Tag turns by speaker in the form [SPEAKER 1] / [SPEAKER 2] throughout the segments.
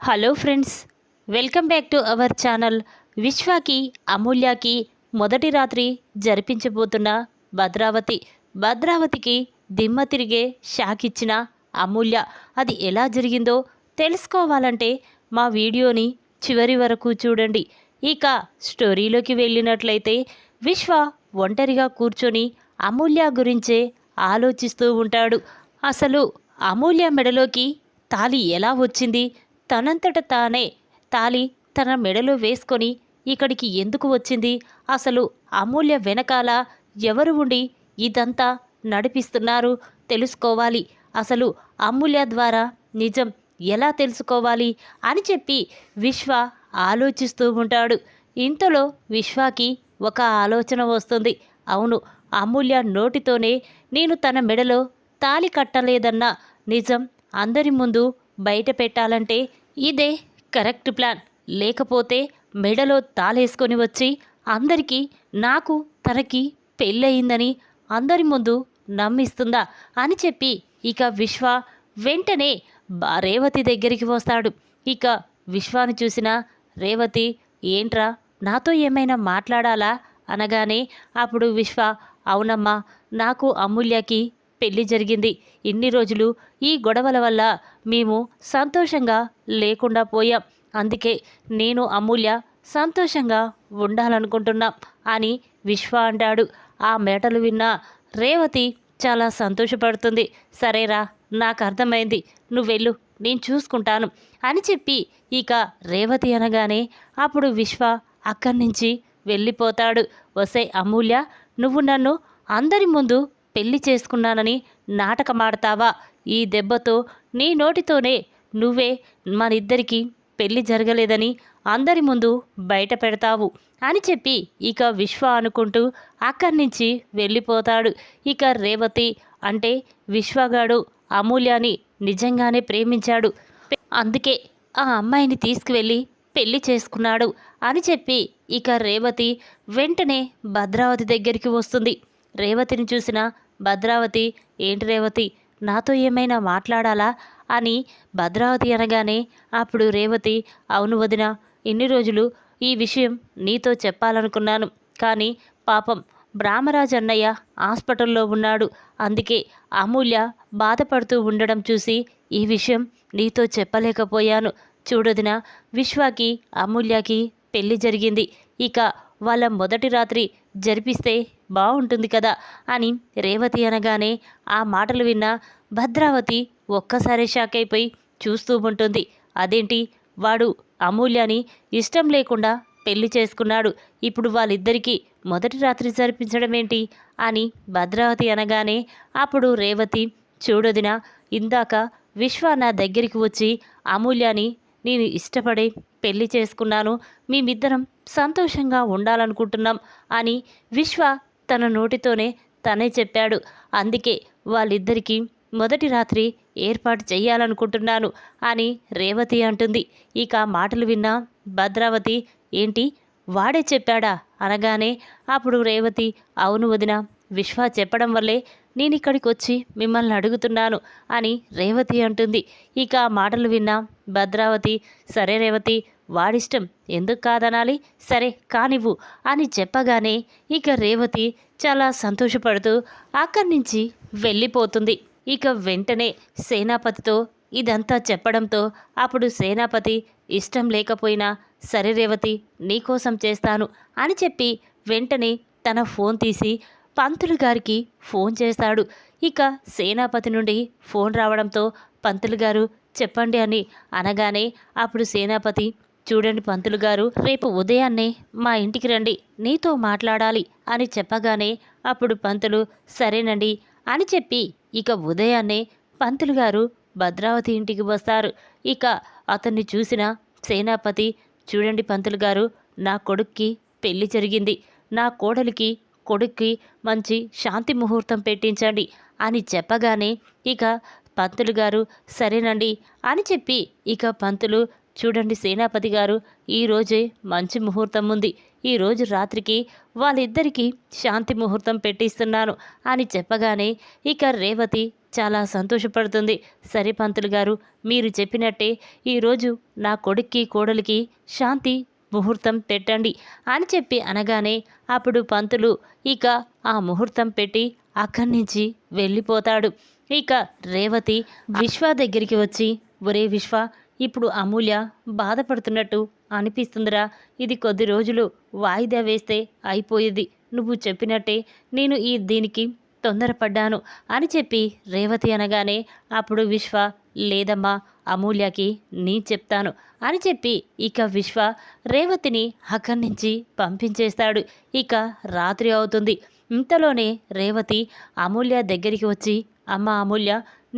[SPEAKER 1] Hello friends, welcome back to our channel. విశ్వాకి అమూల్యకి మొదటి రాత్రి జరిపించబోతున్న భద్రావతికి దిమ్మ తిరిగే షాక్ ఇచ్చిన అమూల్య. అది ఎలా జరిగిందో తెలుసుకోవాలంటే మా వీడియోని చివరి వరకు చూడండి. ఇక స్టోరీలోకి వెళ్ళినట్లయితే విశ్వ ఒంటరిగా కూర్చొని అమూల్య గురించే ఆలోచిస్తూ ఉంటాడు. అసలు అమూల్య మెడలోకి తాళి ఎలా వచ్చింది? తనంతట తానే తాళి తన మెడలో వేసుకొని ఇక్కడికి ఎందుకు వచ్చింది? అసలు అమూల్య వెనకాల ఎవరు ఉండి ఇదంతా నడిపిస్తున్నారు? తెలుసుకోవాలి. అసలు అమూల్య ద్వారా నిజం ఎలా తెలుసుకోవాలి అని చెప్పి విశ్వ ఆలోచిస్తూ ఉంటాడు. ఇంతలో విశ్వాకి ఒక ఆలోచన వస్తుంది. అవును, అమూల్య నోటితోనే నేను తన మెడలో తాళి కట్టలేదన్న నిజం అందరి ముందు బయట పెట్టాలంటే ఇదే కరెక్ట్ ప్లాన్. లేకపోతే మెడలో తాళేసుకొని వచ్చి అందరికీ నాకు తనకి పెళ్ళయిందని అందరి ముందు నమ్మిస్తుందా అని చెప్పి ఇక విశ్వ వెంటనే రేవతి దగ్గరికి వస్తాడు. ఇక విశ్వాని చూసిన రేవతి, ఏంట్రా నాతో ఏమైనా మాట్లాడాలా అనగానే అప్పుడు విశ్వ, అవునమ్మా, నాకు అమూల్యకి పెళ్లి జరిగింది. ఇన్ని రోజులు ఈ గొడవల వల్ల మేము సంతోషంగా లేకుండా పోయాం. అందుకే నేను అమూల్య సంతోషంగా ఉండాలనుకుంటున్నాం అని విశ్వ అంటాడు. ఆ మాటలు విన్న రేవతి చాలా సంతోషపడుతుంది. సరేరా, నాకు అర్థమైంది, నువ్వు వెళ్ళు, నేను చూసుకుంటాను అని చెప్పి ఇక రేవతి అనగానే అప్పుడు విశ్వ అక్కడి నుంచి వెళ్ళిపోతాడు. వసే అమూల్య, నువ్వు నన్ను అందరి ముందు పెళ్లి చేసుకున్నానని నాటకమాడతావా? ఈ దెబ్బతో నీ నోటితోనే నువ్వే మనిద్దరికీ పెళ్లి జరగలేదని అందరి ముందు బయట పెడతావు అని చెప్పి ఇక విశ్వ అనుకుంటూ అక్కడి నుంచి వెళ్ళిపోతాడు. ఇక రేవతి అంటే విశ్వగాడు అమూల్యాని నిజంగానే ప్రేమించాడు, అందుకే ఆ అమ్మాయిని తీసుకువెళ్ళి పెళ్లి చేసుకున్నాడు అని చెప్పి ఇక రేవతి వెంటనే భద్రావతి దగ్గరికి వస్తుంది. రేవతిని చూసిన భద్రావతి, ఏంటి రేవతి, నాతో ఏమైనా మాట్లాడాలా అని భద్రావతి అనగానే అప్పుడు రేవతి, అవును వదిన, ఇన్ని రోజులు ఈ విషయం నీతో చెప్పాలనుకున్నాను, కానీ పాపం బ్రాహ్మరాజ్ అన్నయ్య హాస్పిటల్లో ఉన్నాడు. అందుకే అమూల్య బాధపడుతూ ఉండడం చూసి ఈ విషయం నీతో చెప్పలేకపోయాను. చూడొదిన, విశ్వాకి అమూల్యకి పెళ్లి జరిగింది. ఇక వాళ్ళ మొదటి రాత్రి జరిపిస్తే బాగుంటుంది కదా అని రేవతి అనగానే ఆ మాటలు విన్న భద్రావతి ఒక్కసారి షాక్ అయిపోయి చూస్తూ ఉంటుంది. అదేంటి, వాడు అమూల్యని ఇష్టం లేకుండా పెళ్లి చేసుకున్నాడు, ఇప్పుడు వాళ్ళిద్దరికీ మొదటి రాత్రి జరిపించడం ఏంటి అని భద్రావతి అనగానే అప్పుడు రేవతి, చూడొదిన, ఇందాక విశ్వ నా దగ్గరికి వచ్చి అమూల్యని నేను ఇష్టపడే పెళ్లి చేసుకున్నాను, మేమిద్దరం సంతోషంగా ఉండాలనుకుంటున్నాం అని విశ్వ తన నోటితోనే తనే చెప్పాడు. అందుకే వాళ్ళిద్దరికీ మొదటి రాత్రి ఏర్పాటు చేయాలనుకుంటున్నాను అని రేవతి అంటుంది. ఇక మాటలు విన్న భద్రావతి, ఏంటి వాడే చెప్పాడా అనగానే అప్పుడు రేవతి, అవును వదిన, విశ్వ చెప్పడం వల్లే నేను ఇక్కడికి వచ్చి మిమ్మల్ని అడుగుతున్నాను అని రేవతి అంటుంది. ఇక ఆ మాటలు విన్న భద్రావతి, సరే రేవతి, వాడిష్టం, ఎందుకు కాదనాలి, సరే కానివ్వు అని చెప్పగానే ఇక రేవతి చాలా సంతోషపడుతూ అక్కడి నుంచి వెళ్ళిపోతుంది. ఇక వెంటనే సేనాపతితో ఇదంతా చెప్పడంతో అప్పుడు సేనాపతి, ఇష్టం లేకపోయినా సరే రేవతి, నీకోసం చేస్తాను అని చెప్పి వెంటనే తన ఫోన్ తీసి పంతులు గారికి ఫోన్ చేస్తాడు. ఇక సేనాపతి నుండి ఫోన్ రావడంతో పంతులు గారు చెప్పండి అని అనగానే అప్పుడు సేనాపతి, చూడండి పంతులు గారు, రేపు ఉదయాన్నే మా ఇంటికి రండి, నీతో మాట్లాడాలి అని చెప్పగానే అప్పుడు పంతులు, సరేనండి అని చెప్పి ఇక ఉదయాన్నే పంతులు గారు భద్రావతి ఇంటికి వస్తారు. ఇక అతన్ని చూసిన సేనాపతి, చూడండి పంతులు గారు, నా కొడుక్కి పెళ్లి జరిగింది, నా కోడలికి కొడుక్కి మంచి శాంతి ముహూర్తం పెట్టించండి అని చెప్పగానే ఇక పంతులు గారు, సరేనండి అని చెప్పి ఇక పంతులు, చూడండి సేనాపతి గారు, ఈరోజే మంచి ముహూర్తం ఉంది, ఈరోజు రాత్రికి వాళ్ళిద్దరికీ శాంతి ముహూర్తం పెట్టిస్తున్నాను అని చెప్పగానే ఇక రేవతి చాలా సంతోషపడుతుంది. సరే పంతులు గారు, మీరు చెప్పినట్టే ఈరోజు నా కొడుక్కి కోడలికి శాంతి ముహూర్తం పెట్టండి అని చెప్పి అనగానే అప్పుడు పంతులు ఇక ఆ ముహూర్తం పెట్టి అక్కడి నుంచి వెళ్ళిపోతాడు. ఇక రేవతి విశ్వ దగ్గరికి వచ్చి, ఒరే విశ్వ, ఇప్పుడు అమూల్య బాధపడుతున్నట్టు అనిపిస్తుందిరా. ఇది కొద్ది రోజులు వాయిదా వేస్తే అయిపోయేది. నువ్వు చెప్పినట్టే నేను దీనికి తొందరపడ్డాను అని చెప్పి రేవతి అనగానే అప్పుడు విశ్వ, లేదమ్మా, అమూల్యకి నీ చెప్తాను అని చెప్పి ఇక విశ్వ రేవతిని అక్కడి నుంచి పంపించేస్తాడు. ఇక రాత్రి అవుతుంది. ఇంతలోనే రేవతి అమూల్య దగ్గరికి వచ్చి, అమ్మ అమూల్య,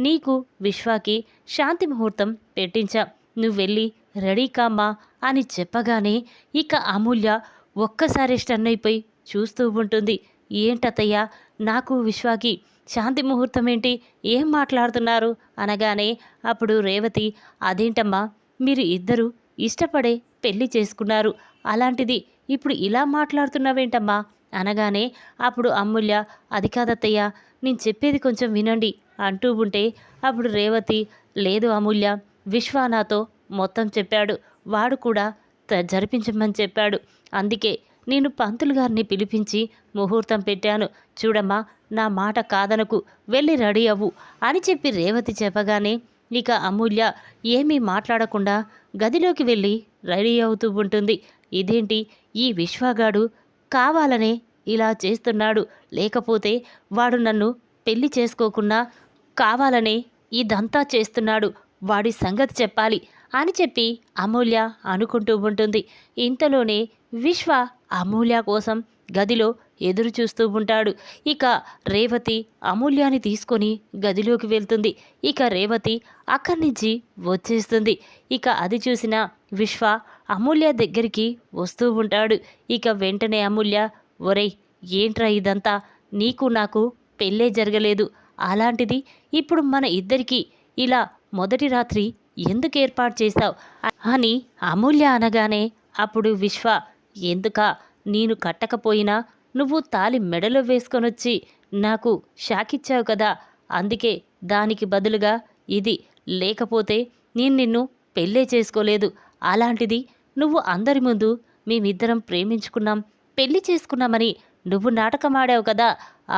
[SPEAKER 1] నీకు విశ్వాకి శాంతి ముహూర్తం పెట్టించా, నువ్వు వెళ్ళి రెడీ కామ్మా అని చెప్పగానే ఇక అమూల్య ఒక్కసారి స్టన్ అయిపోయి చూస్తూ ఉంటుంది. ఏంటత్తయ్యా, నాకు విశ్వాకి శాంతి ముహూర్తం ఏంటి, ఏం మాట్లాడుతున్నారు అనగానే అప్పుడు రేవతి, అదేంటమ్మా, మీరు ఇద్దరు ఇష్టపడే పెళ్లి చేసుకున్నారు, అలాంటిది ఇప్పుడు ఇలా మాట్లాడుతున్నావేంటమ్మా అనగానే అప్పుడు అమూల్య, అది కాదత్తయ్య, నేను చెప్పేది కొంచెం వినండి అంటూ ఉంటే అప్పుడు రేవతి, లేదు అమూల్య, విశ్వ నాతో మొత్తం చెప్పాడు, వాడు కూడా జరిపించమని చెప్పాడు, అందుకే నేను పంతులు గారిని పిలిపించి ముహూర్తం పెట్టాను. చూడమ్మా, నా మాట కాదనకు, వెళ్ళి రెడీ అవ్వు అని చెప్పి రేవతి చెప్పగానే ఇక అమూల్య ఏమీ మాట్లాడకుండా గదిలోకి వెళ్ళి రెడీ అవుతూ ఉంటుంది. ఇదేంటి, ఈ విశ్వగాడు కావాలనే ఇలా చేస్తున్నాడు, లేకపోతే వాడు నన్ను పెళ్లి చేసుకోకున్నా కావాలనే ఇదంతా చేస్తున్నాడు, వాడి సంగతి చెప్పాలి అని చెప్పి అమూల్య అనుకుంటూ ఉంటుంది. ఇంతలోనే విశ్వ అమూల్య కోసం గదిలో ఎదురు చూస్తూ ఉంటాడు. ఇక రేవతి అమూల్యాన్ని తీసుకొని గదిలోకి వెళ్తుంది. ఇక రేవతి అక్కడి నుంచి వచ్చేస్తుంది. ఇక అది చూసిన విశ్వ అమూల్య దగ్గరికి వస్తూ ఉంటాడు. ఇక వెంటనే అమూల్య, ఒరేయ్, ఏంట్రా ఇదంతా, నీకు నాకు పెళ్ళే జరగలేదు, అలాంటిది ఇప్పుడు మన ఇద్దరికి ఇలా మొదటి రాత్రి ఎందుకు ఏర్పాటు చేశావు అని అమూల్య అనగానే అప్పుడు విశ్వ, ఎందుకా, నేను కట్టకపోయినా నువ్వు తాలి మెడలో వేసుకొనొచ్చి నాకు షాకిచ్చావు కదా, అందుకే దానికి బదులుగా ఇది, లేకపోతే నేను నిన్ను పెళ్ళే చేసుకోలేదు, అలాంటిది నువ్వు అందరి ముందు మేమిద్దరం ప్రేమించుకున్నాం, పెళ్లి చేసుకున్నామని నువ్వు నాటకమాడావు కదా,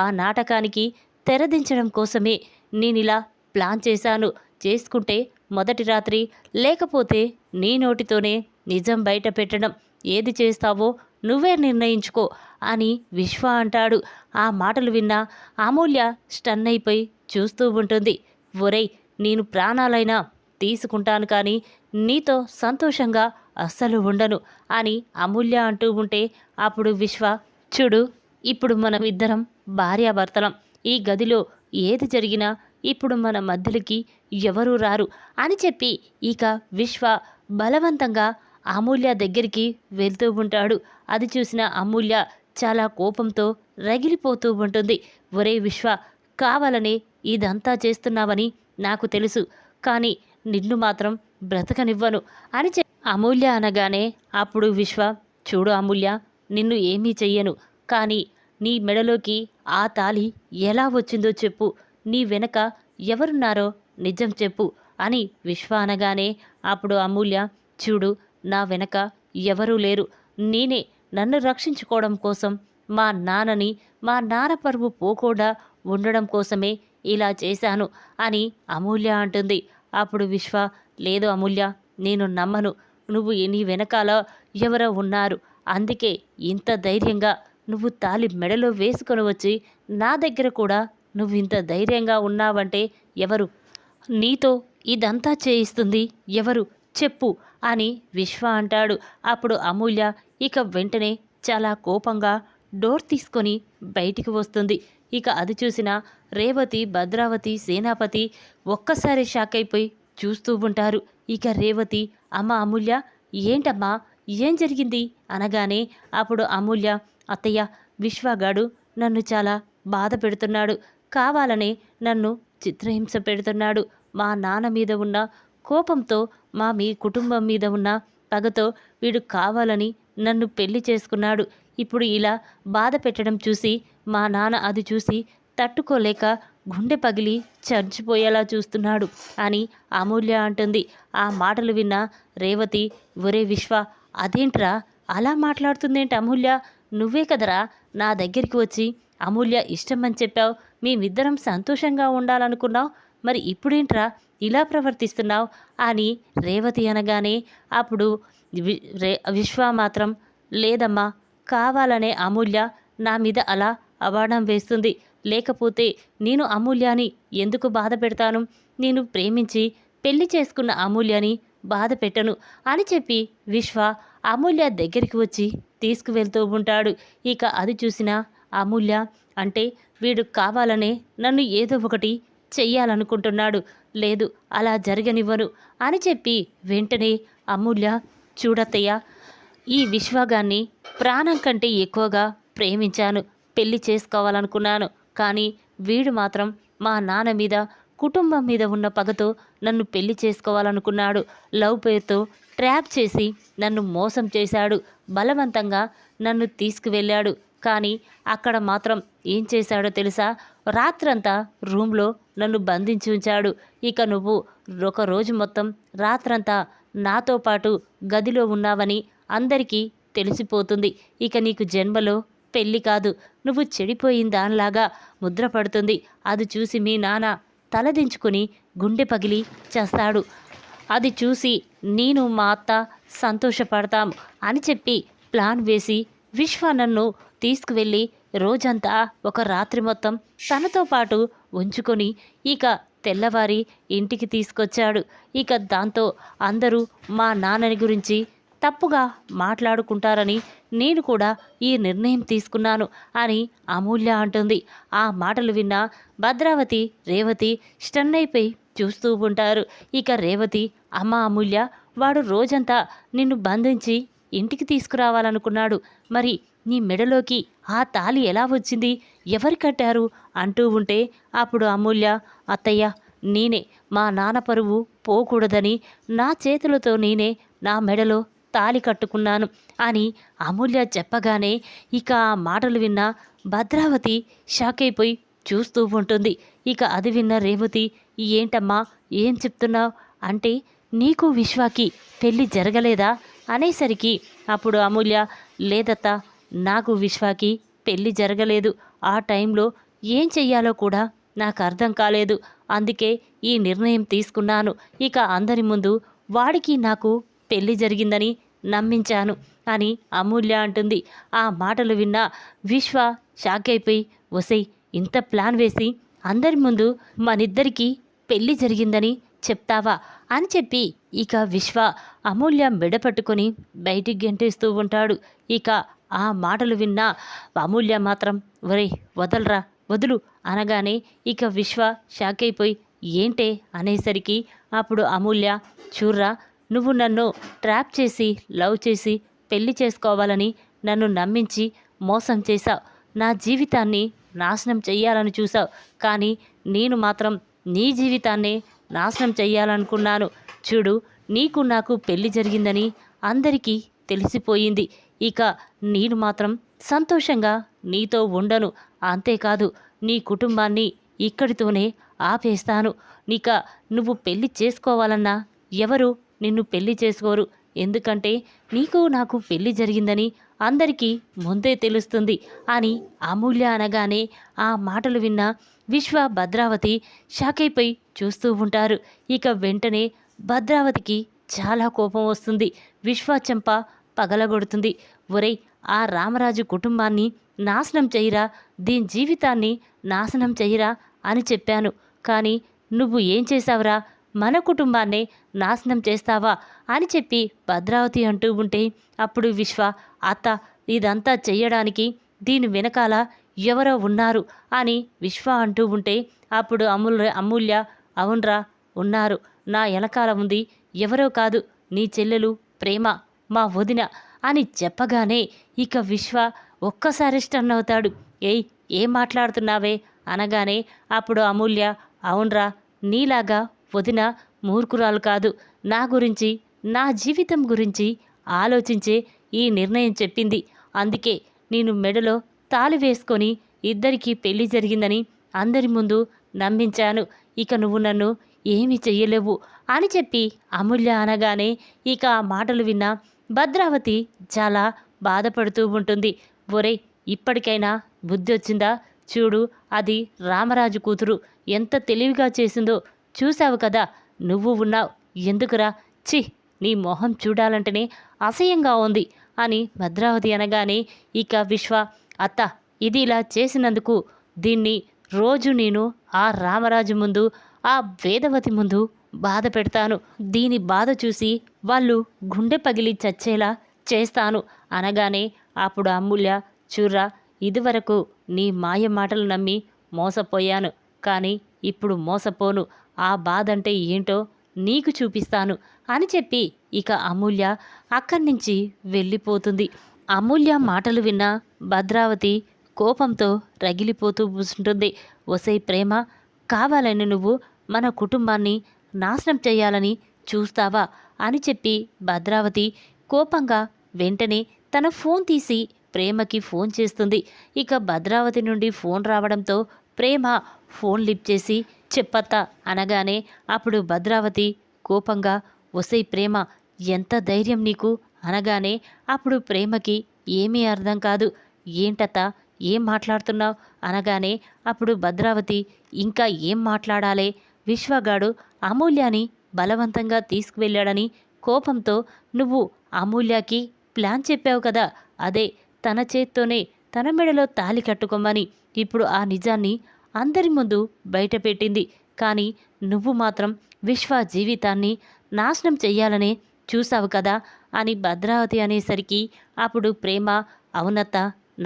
[SPEAKER 1] ఆ నాటకానికి తెరదించడం కోసమే నేనిలా ప్లాన్ చేశాను, చేసుకుంటే మొదటి రాత్రి, లేకపోతే నీ నోటితోనే నిజం బయట పెట్టడం, ఏది చేస్తావో నువ్వే నిర్ణయించుకో అని విశ్వ అంటాడు. ఆ మాటలు విన్నా అమూల్య స్టన్ అయిపోయి చూస్తూ ఉంటుంది. ఒరేయ్, నేను ప్రాణాలైనా తీసుకుంటాను, కానీ నీతో సంతోషంగా అస్సలు ఉండను అని అమూల్య అంటూ ఉంటే అప్పుడు విశ్వ, చూడు, ఇప్పుడు మనం ఇద్దరం భార్యాభర్తలం, ఈ గదిలో ఏది జరిగినా ఇప్పుడు మన మధ్యలోకి ఎవరూ రారు అని చెప్పి ఇక విశ్వ బలవంతంగా అమూల్య దగ్గరికి వెళ్తూ ఉంటాడు. అది చూసిన అమూల్య చాలా కోపంతో రగిలిపోతూ ఉంటుంది. ఒరే విశ్వ, కావాలనే ఇదంతా చేస్తున్నావని నాకు తెలుసు, కానీ నిన్ను మాత్రం బ్రతకనివ్వను అని అమూల్య అనగానే అప్పుడు విశ్వ, చూడు అమూల్య, నిన్ను ఏమీ చెయ్యను, కానీ నీ మెడలోకి ఆ తాళి ఎలా వచ్చిందో చెప్పు, నీ వెనక ఎవరున్నారో నిజం చెప్పు అని విశ్వ అనగానే అప్పుడు అమూల్య, చూడు, నా వెనక ఎవరూ లేరు, నేనే నన్ను రక్షించుకోవడం కోసం, మా నాన్న పరువు పోకుండా ఉండడం కోసమే ఇలా చేశాను అని అమూల్య అంటుంది. అప్పుడు విశ్వ, లేదు అమూల్య, నేను నమ్మను, నువ్వు నీ వెనకాల ఎవరో ఉన్నారు, అందుకే ఇంత ధైర్యంగా నువ్వు తాలి మెడలో వేసుకొని వచ్చి నా దగ్గర కూడా నువ్వు ఇంత ధైర్యంగా ఉన్నావంటే ఎవరు, నీతో ఇదంతా చేయిస్తుంది ఎవరు చెప్పు అని విశ్వ అంటాడు. అప్పుడు అమూల్య ఇక వెంటనే చాలా కోపంగా డోర్ తీసుకొని బయటికి వస్తుంది. ఇక అది చూసిన రేవతి, భద్రావతి, సేనాపతి ఒక్కసారి షాక్ అయిపోయి చూస్తూ ఉంటారు. ఇక రేవతి, అమ్మ అమూల్య, ఏంటమ్మా, ఏం జరిగింది అనగానే అప్పుడు అమూల్య, అత్తయ్య, విశ్వగాడు నన్ను చాలా బాధ పెడుతున్నాడు, కావాలనే నన్ను చిత్రహింస పెడుతున్నాడు, మా నాన్న మీద ఉన్న కోపంతో, మీ కుటుంబం మీద ఉన్న పగతో వీడు కావాలని నన్ను పెళ్లి చేసుకున్నాడు, ఇప్పుడు ఇలా బాధ పెట్టడం చూసి మా నాన్న అది చూసి తట్టుకోలేక గుండె పగిలి చచ్చిపోయేలా చూస్తున్నాడు అని అమూల్య అంటుంది. ఆ మాటలు విన్న రేవతి, ఒరే విశ్వ, అదేంట్రా అలా మాట్లాడుతుందేంటి అమూల్య? నువ్వే కదరా నా దగ్గరికి వచ్చి అమూల్య ఇష్టమని చెప్పావు, మేమిద్దరం సంతోషంగా ఉండాలనుకున్నావు, మరి ఇప్పుడేంట్రా ఇలా ప్రవర్తిస్తున్నావు అని రేవతి అనగానే అప్పుడు విశ్వ మాత్రం, లేదమ్మా, కావాలనే అమూల్య నా మీద అలా అబాడం వేస్తుంది, లేకపోతే నేను అమూల్యాని ఎందుకు బాధ పెడతాను? నేను ప్రేమించి పెళ్లి చేసుకున్న అమూల్యని బాధ పెట్టను అని చెప్పి విశ్వ అమూల్య దగ్గరికి వచ్చి తీసుకువెళ్తూ ఉంటాడు. ఇక అది చూసిన అమూల్య, అంటే వీడు కావాలనే నన్ను ఏదో ఒకటి చెయ్యాలనుకుంటున్నాడు, లేదు అలా జరగనివ్వను అని చెప్పి వెంటనే అమూల్య, చూడత్తయ్య, ఈ విశ్వగాన్ని ప్రాణం కంటే ఎక్కువగా ప్రేమించాను, పెళ్లి చేసుకోవాలనుకున్నాను, కానీ వీడు మాత్రం మా నాన్న మీద, కుటుంబం మీద ఉన్న పగతో నన్ను పెళ్లి చేసుకోవాలనుకున్నాడు. లవ్ పేరుతో ట్రాప్ చేసి నన్ను మోసం చేశాడు, బలవంతంగా నన్ను తీసుకువెళ్ళాడు. కానీ అక్కడ మాత్రం ఏం చేశాడో తెలుసా? రాత్రంతా రూమ్లో నన్ను బంధించి ఉంచాడు. ఇక నువ్వు ఒకరోజు మొత్తం రాత్రంతా నాతో పాటు గదిలో ఉన్నావని అందరికీ తెలిసిపోతుంది. ఇక నీకు జన్మలో పెళ్ళి కాదు, నువ్వు చెడిపోయిన దానిలాగా ముద్ర పడుతుంది. అది చూసి మీ నాన్న తలదించుకుని గుండె పగిలి చేస్తాడు. అది చూసి నేను మా అత్త సంతోషపడతాం అని చెప్పి ప్లాన్ వేసి విశ్వ నన్ను తీసుకువెళ్ళి రోజంతా ఒక రాత్రి మొత్తం తనతో పాటు ఉంచుకొని ఇక తెల్లవారి ఇంటికి తీసుకొచ్చాడు. ఇక దాంతో అందరూ మా నాన్నని గురించి తప్పుగా మాట్లాడుకుంటారని నేను కూడా ఈ నిర్ణయం తీసుకున్నాను అని అమూల్య అంటుంది. ఆ మాటలు విన్న భద్రావతి, రేవతి స్టన్ అయిపోయి చూస్తూ ఉంటారు. ఇక రేవతి, అమ్మ అమూల్య, వాడు రోజంతా నిన్ను బంధించి ఇంటికి తీసుకురావాలనుకున్నాడు, మరి నీ మెడలోకి ఆ తాళి ఎలా వచ్చింది, ఎవరు కట్టారు అంటూ ఉంటే అప్పుడు అమూల్య, అత్తయ్య, నేనే మా నాన్న పరువు పోకూడదని నా చేతులతో నేనే నా మెడలో తాళి కట్టుకున్నాను అని అమూల్య చెప్పగానే ఇక ఆ మాటలు విన్న భద్రావతి షాక్ అయిపోయి చూస్తూ ఉంటుంది. ఇక అది విన్న రేవతి, ఏంటమ్మా ఏం చెప్తున్నావు, అంటే నీకు విశ్వాకి పెళ్ళి జరగలేదా అనేసరికి అప్పుడు అమూల్య, లేదత్తా, నాకు విశ్వాకి పెళ్ళి జరగలేదు, ఆ టైంలో ఏం చెయ్యాలో కూడా నాకు అర్థం కాలేదు, అందుకే ఈ నిర్ణయం తీసుకున్నాను. ఇక అందరి ముందు వాడికి నాకు పెళ్లి జరిగిందని నమ్మించాను అని అమూల్య అంటుంది. ఆ మాటలు విన్న విశ్వ షాక్ అయిపోయి, ఒసై, ఇంత ప్లాన్ వేసి అందరి ముందు మనిద్దరికీ పెళ్లి జరిగిందని చెప్తావా అని చెప్పి ఇక విశ్వ అమూల్య మెడ పట్టుకొని బయటికి గెంటేస్తూ ఉంటాడు. ఇక ఆ మాటలు విన్న అమూల్య మాత్రం, ఒరే వదలరా, వదులు అనగానే ఇక విశ్వ షాక్ అయిపోయి, ఏంటే అనేసరికి అప్పుడు అమూల్య, చూర్రా, నువ్వు నన్ను ట్రాప్ చేసి లవ్ చేసి పెళ్లి చేసుకోవాలని నన్ను నమ్మించి మోసం చేశావు, నా జీవితాన్ని నాశనం చెయ్యాలని చూసావు, కానీ నేను మాత్రం నీ జీవితాన్నే నాశనం చెయ్యాలనుకున్నాను. చూడు, నీకు నాకు పెళ్లి జరిగిందని అందరికీ తెలిసిపోయింది, ఇక నేను మాత్రం సంతోషంగా నీతో ఉండను, అంతేకాదు నీ కుటుంబాన్ని ఇక్కడితోనే ఆపేస్తాను. ఇక నువ్వు పెళ్లి చేసుకోవాలన్నా ఎవరు నిన్ను పెళ్లి చేసుకోరు, ఎందుకంటే నీకు నాకు పెళ్లి జరిగిందని అందరికీ ముందే తెలుస్తుంది అని అమూల్య అనగానే ఆ మాటలు విన్న విశ్వ, భద్రావతి షాక్ అయిపోయి చూస్తూ ఉంటారు. ఇక వెంటనే భద్రావతికి చాలా కోపం వస్తుంది. విశ్వ చెంప పగలగొడుతుంది. ఒరేయ్, ఆ రామరాజు కుటుంబాన్ని నాశనం చెయ్యరా, దీని జీవితాన్ని నాశనం చెయ్యరా అని చెప్పాను, కానీ నువ్వు ఏం చేశావురా, మన కుటుంబాన్నే నాశనం చేస్తావా అని చెప్పి భద్రావతి అంటూ ఉంటే అప్పుడు విశ్వ, అత్త, ఇదంతా చెయ్యడానికి దీని వెనకాల ఎవరో ఉన్నారు అని విశ్వ అంటూ ఉంటే అప్పుడు అమూల్య, అవునరా, ఉన్నారు, నా వెనకాల ఉంది, ఎవరో కాదు, నీ చెల్లెలు ప్రేమ, మా వదిన అని చెప్పగానే ఇక విశ్వ ఒక్కసారి స్టన్ అవుతాడు. ఏయ్, ఏం మాట్లాడుతున్నావే అనగానే అప్పుడు అమూల్య, అవునరా, నీలాగా వదిన మూర్ఖురాలు కాదు, నా గురించి, నా జీవితం గురించి ఆలోచించే ఈ నిర్ణయం చెప్పింది, అందుకే నేను మెడలో తాళి వేసుకొని ఇద్దరికీ పెళ్లి జరిగిందని అందరి ముందు నమ్మించాను. ఇక నువ్వు నన్ను ఏమీ చెయ్యలేవు అని చెప్పి అమూల్య అనగానే ఇక ఆ మాటలు విన్న భద్రావతి చాలా బాధపడుతూ ఉంటుంది. ఒరేయ్, ఇప్పటికైనా బుద్ధి వచ్చిందా? చూడు, అది రామరాజు కూతురు ఎంత తెలివిగా చేసిందో చూశావు కదా. నువ్వు ఉన్నావు, ఎందుకురా? చి, నీ మొహం చూడాలంటేనే అసహ్యంగా ఉంది అని భద్రావతి అనగానే ఇక విశ్వ, అత్త, ఇది ఇలా చేసినందుకు దీన్ని రోజు నేను ఆ రామరాజు ముందు, ఆ వేదవతి ముందు బాధ పెడతాను. దీని బాధ చూసి వాళ్ళు గుండె పగిలి చచ్చేలా చేస్తాను అనగానే అప్పుడు అమూల్య, చూర్రా, ఇదివరకు నీ మాయ మాటలు నమ్మి మోసపోయాను, కానీ ఇప్పుడు మోసపోను. ఆ బాధ అంటే ఏంటో నీకు చూపిస్తాను అని చెప్పి ఇక అమూల్య అక్కడి నుంచి వెళ్ళిపోతుంది. అమూల్య మాటలు విన్న భద్రావతి కోపంతో రగిలిపోతూ కూర్చుంటుంది. ఒసేయ్ ప్రేమ, కావాలని నువ్వు మన కుటుంబాన్ని నాశనం చేయాలని చూస్తావా అని చెప్పి భద్రావతి కోపంగా వెంటనే తన ఫోన్ తీసి ప్రేమకి ఫోన్ చేస్తుంది. ఇక భద్రావతి నుండి ఫోన్ రావడంతో ప్రేమ ఫోన్ లిఫ్ట్ చేసి చెప్పత్తా అనగానే అప్పుడు భద్రావతి కోపంగా, ఒసేయ్ ప్రేమ, ఎంత ధైర్యం నీకు అనగానే అప్పుడు ప్రేమకి ఏమీ అర్థం కాదు. ఏంటత్తా, ఏం మాట్లాడుతున్నావు అనగానే అప్పుడు భద్రావతి, ఇంకా ఏం మాట్లాడాలే, విశ్వగాడు అమూల్యాని బలవంతంగా తీసుకువెళ్ళాడని కోపంతో నువ్వు అమూల్యకి ప్లాన్ చెప్పావు కదా, అదే తన చేత్తోనే తన మెడలో తాళి కట్టుకోమని ఇప్పుడు ఆ నిజాన్ని అందరి ముందు బయటపెట్టింది. కానీ నువ్వు మాత్రం విశ్వ జీవితాన్ని నాశనం చెయ్యాలనే చూసావు కదా అని భద్రావతి అనేసరికి అప్పుడు ప్రేమ, అవునత్త,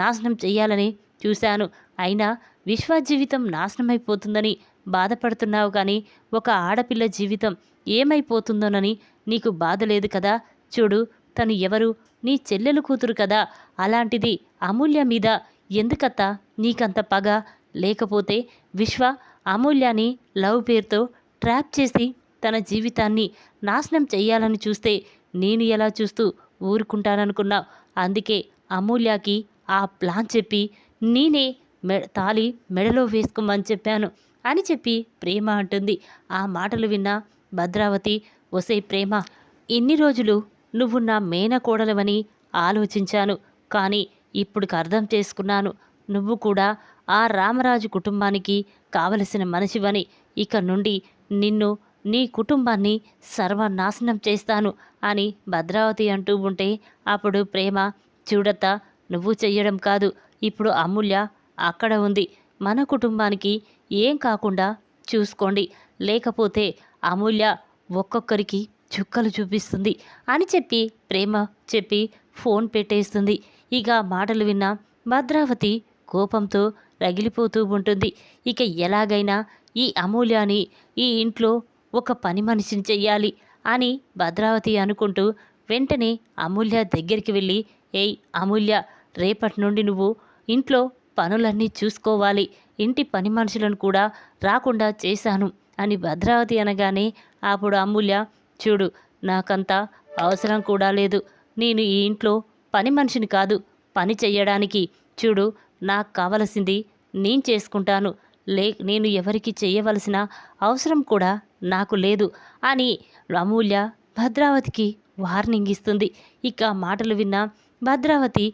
[SPEAKER 1] నాశనం చెయ్యాలని చూశాను. అయినా విశ్వ జీవితం నాశనమైపోతుందని బాధపడుతున్నావు, కానీ ఒక ఆడపిల్ల జీవితం ఏమైపోతుందోనని నీకు బాధ లేదు కదా. చూడు, తను ఎవరు? నీ చెల్లెలు కూతురు కదా. అలాంటిది అమూల్య మీద ఎందుకత్తా నీకంత పగ? లేకపోతే విశ్వ అమూల్యాని లవ్ పేరుతో ట్రాప్ చేసి తన జీవితాన్ని నాశనం చెయ్యాలని చూస్తే నేను ఎలా చూస్తూ ఊరుకుంటాననుకున్నావు? అందుకే అమూల్యకి ఆ ప్లాన్ చెప్పి నేనే తాళి మెడలో వేసుకోమని చెప్పాను అని చెప్పి ప్రేమ అంటుంది. ఆ మాటలు విన్న భద్రావతి, ఒసే ప్రేమ, ఇన్ని రోజులు నువ్వు నా మేనకోడలవని ఆలోచించాను, కానీ ఇప్పుడు అర్థం చేసుకున్నాను. నువ్వు కూడా ఆ రామరాజు కుటుంబానికి కావలసిన మనిషివని. ఇక నుండి నిన్ను, నీ కుటుంబాన్ని సర్వనాశనం చేస్తాను అని భద్రావతి అంటూ ఉంటే అప్పుడు ప్రేమ, చూడత్తా, నువ్వు చెయ్యడం కాదు, ఇప్పుడు అమూల్య అక్కడ ఉంది. మన కుటుంబానికి ఏం కాకుండా చూసుకోండి, లేకపోతే అమూల్య ఒక్కొక్కరికి చుక్కలు చూపిస్తుంది అని చెప్పి ప్రేమ చెప్పి ఫోన్ పెట్టేస్తుంది. ఇక మాటలు విన్న భద్రావతి కోపంతో రగిలిపోతూ ఉంటుంది. ఇక ఎలాగైనా ఈ అమూల్యాని ఈ ఇంట్లో ఒక పని మనిషిని చెయ్యాలి అని భద్రావతి అనుకుంటూ వెంటనే అమూల్య దగ్గరికి వెళ్ళి, ఏయ్ అమూల్య, రేపటి నుండి నువ్వు ఇంట్లో పనులన్నీ చూసుకోవాలి, ఇంటి పని మనుషులను కూడా రాకుండా చేశాను అని భద్రావతి అనగానే అప్పుడు అమూల్య, చూడు, నాకంత అవసరం కూడా లేదు. నేను ఈ ఇంట్లో పని మనిషిని కాదు పని చెయ్యడానికి. చూడు, నాకు కావలసింది నేను చేసుకుంటాను, నేను ఎవరికి చెయ్యవలసిన అవసరం కూడా నాకు లేదు అని అమూల్య భద్రావతికి వార్నింగ్ ఇస్తుంది. ఇక మాటలు విన్న భద్రావతి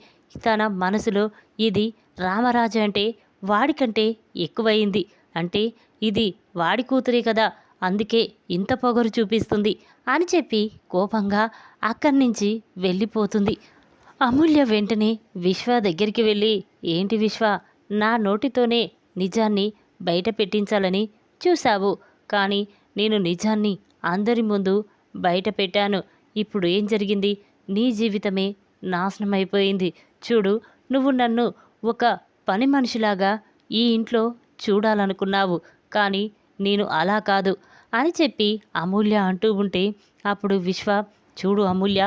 [SPEAKER 1] తన మనసులో, ఇది రామరాజు అంటే వాడికంటే ఎక్కువయింది, అంటే ఇది వాడి కూతురే కదా, అందుకే ఇంత పొగరు చూపిస్తుంది అని చెప్పి కోపంగా అక్కడి నుంచి వెళ్ళిపోతుంది. అమూల్య వెంటనే విశ్వ దగ్గరికి వెళ్ళి, ఏంటి విశ్వ, నా నోటితోనే నిజాన్ని బయట పెట్టించాలని చూశావు, కానీ నేను నిజాన్ని అందరి ముందు బయట పెట్టాను. ఇప్పుడు ఏం జరిగింది? నీ జీవితమే నాశనమైపోయింది. చూడు, నువ్వు నన్ను ఒక పని మనిషిలాగా ఈ ఇంట్లో చూడాలనుకున్నావు, కానీ నేను అలా కాదు అని చెప్పి అమూల్య అంటూ ఉంటే అప్పుడు విశ్వ, చూడు అమూల్య,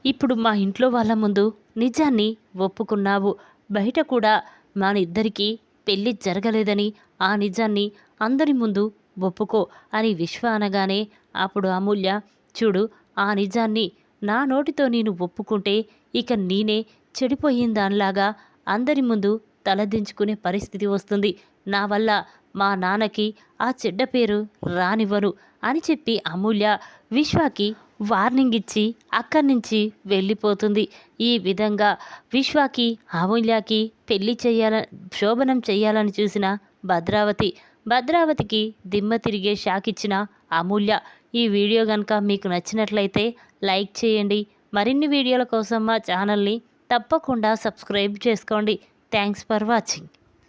[SPEAKER 1] ఇప్పుడు మా ఇంట్లో వాళ్ళ ముందు నిజాన్ని ఒప్పుకున్నావు, బయట కూడా మన ఇద్దరికీ పెళ్ళి జరగలేదని ఆ నిజాన్ని అందరి ముందు ఒప్పుకో అని విశ్వ అనగానే అప్పుడు అమూల్య, చూడు, ఆ నిజాన్ని నా నోటితో నేను ఒప్పుకుంటే ఇక నేనే చెడిపోయిన దానిలాగా అందరి ముందు తలదించుకునే పరిస్థితి వస్తుంది. నా వల్ల మా నాన్నకి ఆ చెడ్డ పేరు రానివ్వను అని చెప్పి అమూల్య విశ్వాకి వార్నింగ్ ఇచ్చి అక్కడి నుంచి వెళ్ళిపోతుంది. ఈ విధంగా విశ్వాకి అమూల్యకి పెళ్లి శోభనం చేయాలని చూసిన భద్రావతికి దిమ్మ తిరిగే షాక్ ఇచ్చిన అమూల్య. ఈ వీడియో కనుక మీకు నచ్చినట్లయితే లైక్ చేయండి. మరిన్ని వీడియోల కోసం మా ఛానల్ని తప్పకుండా సబ్స్క్రైబ్ చేసుకోండి. Thanks for watching.